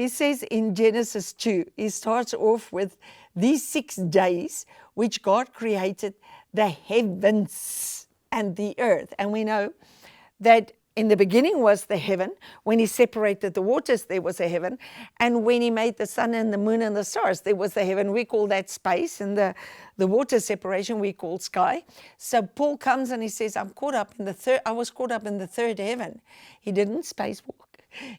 He says in Genesis 2, he starts off with these 6 days which God created the heavens and the earth. And we know that in the beginning was the heaven. When he separated the waters, there was a heaven. And when he made the sun and the moon and the stars, there was the heaven. We call that space. And the water separation we call sky. So Paul comes and he says, I was caught up in the third heaven. He didn't spacewalk.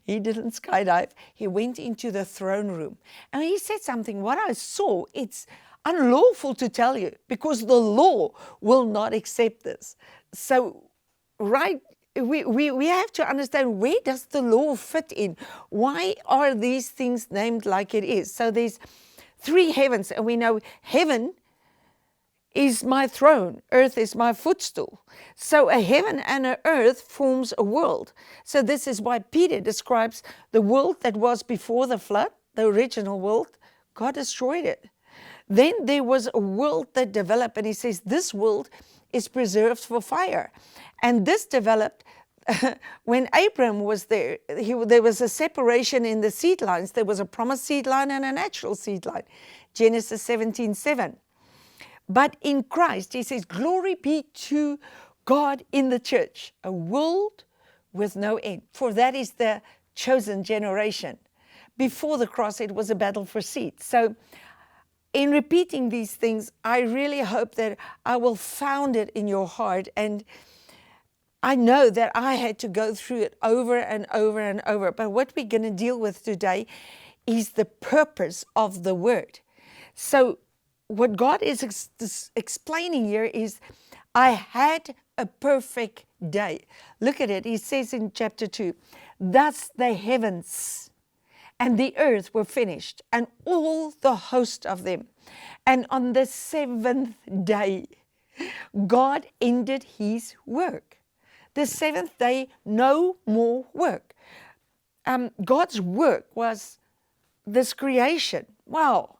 He didn't skydive. He went into the throne room. And he said something, what I saw, it's unlawful to tell you because the law will not accept this. So, we have to understand, where does the law fit in? Why are these things named like it is? So there's 3 heavens, and we know heaven is my throne, earth is my footstool. So a heaven and an earth forms a world. So this is why Peter describes the world that was before the flood, the original world. God destroyed it. Then there was a world that developed, and he says this world is preserved for fire. And this developed when Abram was there. There was a separation in the seed lines. There was a promised seed line and a natural seed line. Genesis 17:7. But in Christ, he says, glory be to God in the church, a world with no end. For that is the chosen generation. Before the cross, it was a battle for seed. So in repeating these things, I really hope that I will found it in your heart. And I know that I had to go through it over and over and over. But what we're going to deal with today is the purpose of the word. So what God is explaining here is, I had a perfect day. Look at it. He says in chapter 2, thus the heavens and the earth were finished, and all the host of them. And on the 7th day, God ended his work. The 7th day, no more work. God's work was this creation. Wow.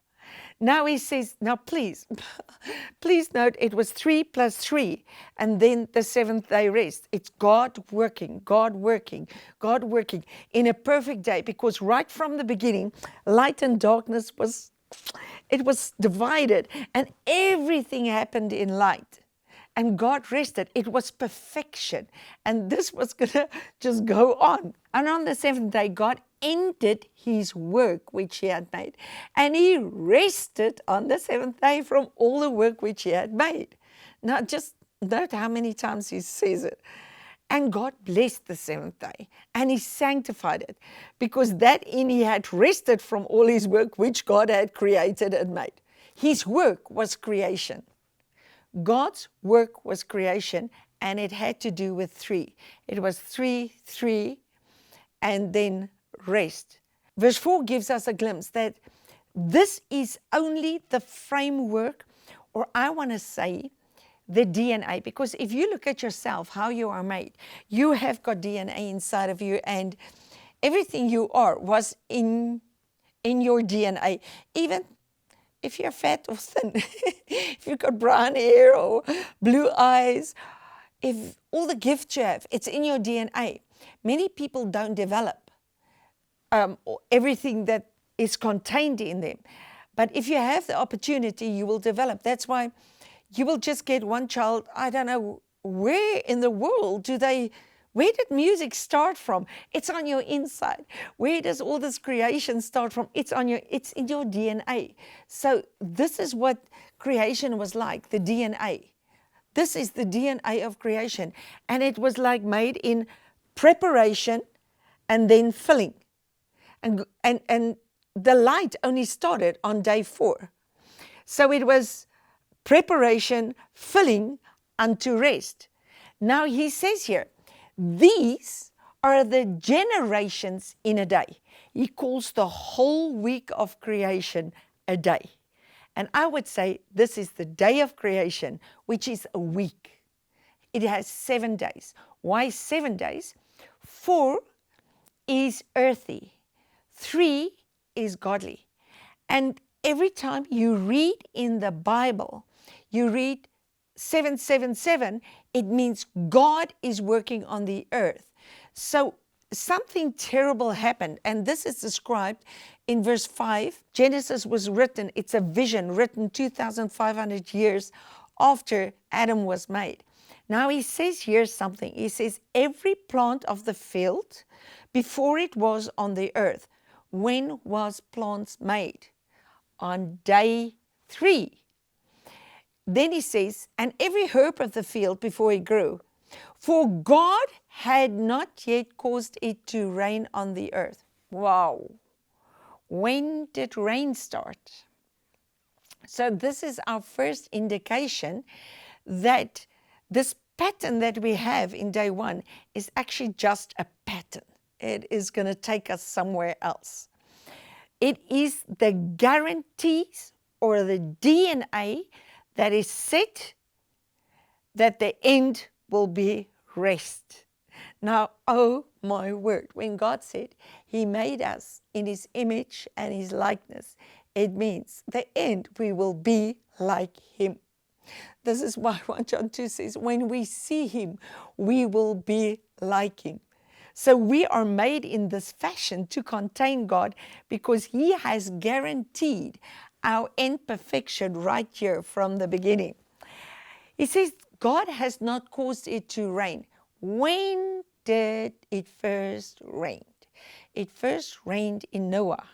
Now he says, now please note, it was 3 plus 3, and then the 7th day rest. It's God working in a perfect day, because right from the beginning, light and darkness was divided, and everything happened in light. And God rested. It was perfection. And this was going to just go on. And on the 7th day, God ended his work which he had made. And he rested on the 7th day from all the work which he had made. Now just note how many times he says it. And God blessed the 7th day, and he sanctified it, because that in he had rested from all his work which God had created and made. His work was creation. God's work was creation, and it had to do with 3. It was 3, and then rest. Verse 4 gives us a glimpse that this is only the framework, or I want to say the DNA, because if you look at yourself, how you are made, you have got DNA inside of you, and everything you are was in your DNA. Even if you're fat or thin, if you've got brown hair or blue eyes, if all the gifts you have, it's in your DNA. Many people don't develop everything that is contained in them. But if you have the opportunity, you will develop. That's why you will just get one child. I don't know where in the world where did music start from? It's on your inside. Where does all this creation start from? It's in your DNA. So this is what creation was like, the DNA. This is the DNA of creation. And it was like made in preparation and then filling. And the light only started on day 4. So it was preparation, filling unto rest. Now he says here, these are the generations in a day. He calls the whole week of creation a day. And I would say this is the day of creation, which is a week. It has 7 days. Why 7 days? 4 is earthy. 3 is godly. And every time you read in the Bible, you read 777, it means God is working on the earth. So something terrible happened. And this is described in verse 5. Genesis was written, it's a vision written 2,500 years after Adam was made. Now he says here something. He says, every plant of the field before it was on the earth. When was plants made? On day 3. Then he says, and every herb of the field before it grew. For God had not yet caused it to rain on the earth. Wow. When did rain start? So this is our first indication that this pattern that we have in day 1 is actually just a pattern. It is going to take us somewhere else. It is the guarantees or the DNA that is set that the end will be rest. Now, oh my word, when God said he made us in his image and his likeness, it means the end we will be like him. This is why 1 John 2 says, when we see him, we will be like him. So we are made in this fashion to contain God because he has guaranteed our end perfection right here from the beginning. He says, God has not caused it to rain. When did it first rain? It first rained in Noah.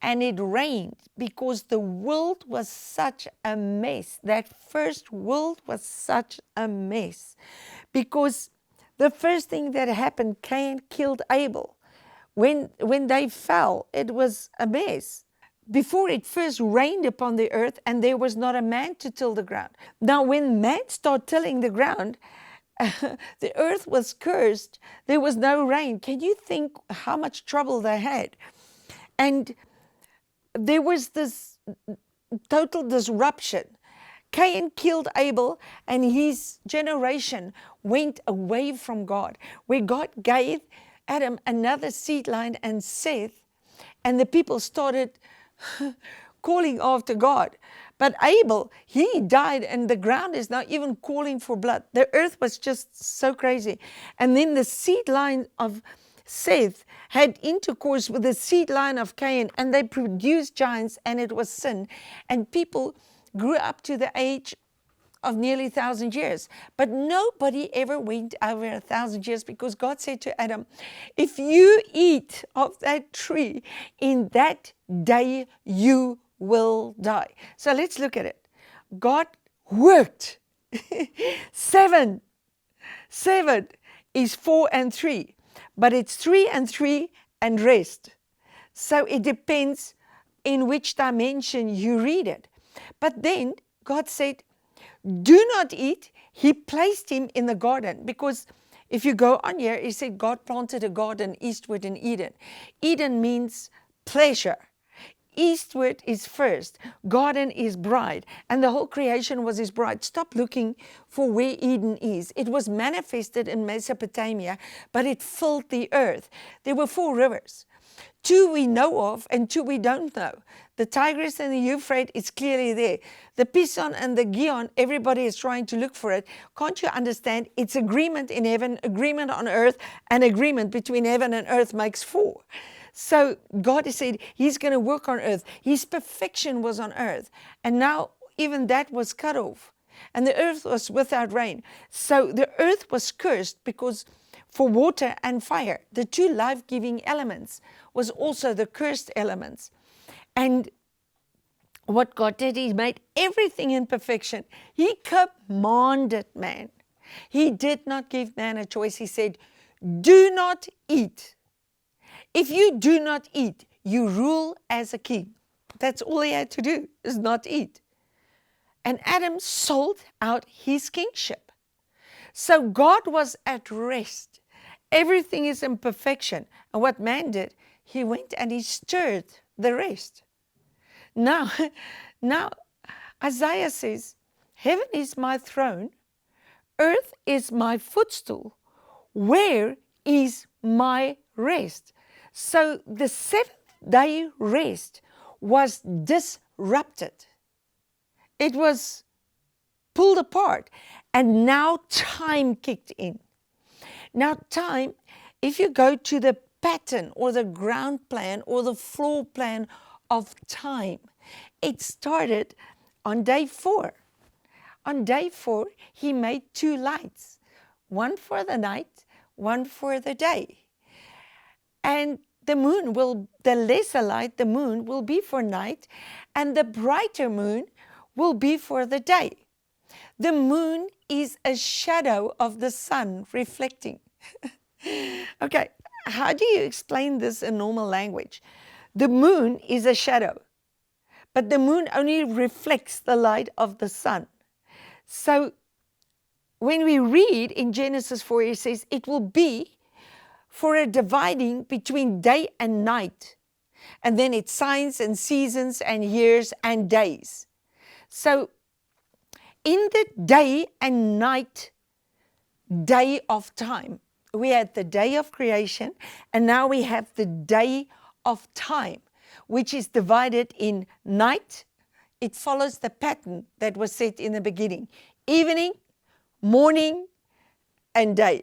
And it rained because the world was such a mess. That first world was such a mess. Because the first thing that happened, Cain killed Abel. When they fell, it was a mess. Before it first rained upon the earth, and there was not a man to till the ground. Now, when man started tilling the ground, the earth was cursed. There was no rain. Can you think how much trouble they had? And there was this total disruption. Cain killed Abel, and his generation went away from God, where God gave Adam another seed line and Seth, and the people started calling after God. But Abel, he died, and the ground is now even calling for blood. The earth was just so crazy. And then the seed line of Seth had intercourse with the seed line of Cain, and they produced giants, and it was sin. And people grew up to the age of nearly 1,000 years. But nobody ever went over 1,000 years, because God said to Adam, if you eat of that tree, in that day you will die. So let's look at it. God worked. Seven is 4 and 3, but it's 3 and 3 and rest. So it depends in which dimension you read it. But then God said, do not eat. He placed him in the garden, because if you go on here, he said God planted a garden eastward in Eden. Eden means pleasure. Eastward is first. Garden is bride. And the whole creation was his bride. Stop looking for where Eden is. It was manifested in Mesopotamia, but it filled the earth. There were 4 rivers. 2 we know of and 2 we don't know. The Tigris and the Euphrates is clearly there. The Pison and the Gihon, everybody is trying to look for it. Can't you understand? It's agreement in heaven, agreement on earth, and agreement between heaven and earth makes 4. So God has said he's going to work on earth. His perfection was on earth. And now even that was cut off. And the earth was without rain. So the earth was cursed because for water and fire, the 2 life-giving elements, was also the cursed elements. And what God did, he made everything in perfection. He commanded man. He did not give man a choice. He said, do not eat. If you do not eat, you rule as a king. That's all he had to do, is not eat. And Adam sold out his kingship. So God was at rest. Everything is in perfection. And what man did, he went and he stirred the rest. Now Isaiah says, heaven is my throne, earth is my footstool. Where is my rest? So the 7th-day rest was disrupted. It was pulled apart. And now time kicked in. Now time if you go to the pattern or the ground plan or the floor plan of time, it started on day 4. On day 4, he made 2 lights, one for the night, one for the day. And the lesser light, the moon, will be for night, and the brighter moon will be for the day. The moon is a shadow of the sun reflecting. Okay, how do you explain this in normal language? The moon is a shadow, but the moon only reflects the light of the sun. So when we read in Genesis 4, it says it will be for a dividing between day and night. And then it's signs and seasons and years and days. So in the day and night day of time, we had the day of creation, and now we have the day of time, which is divided in night. It follows the pattern that was set in the beginning: evening, morning, and day.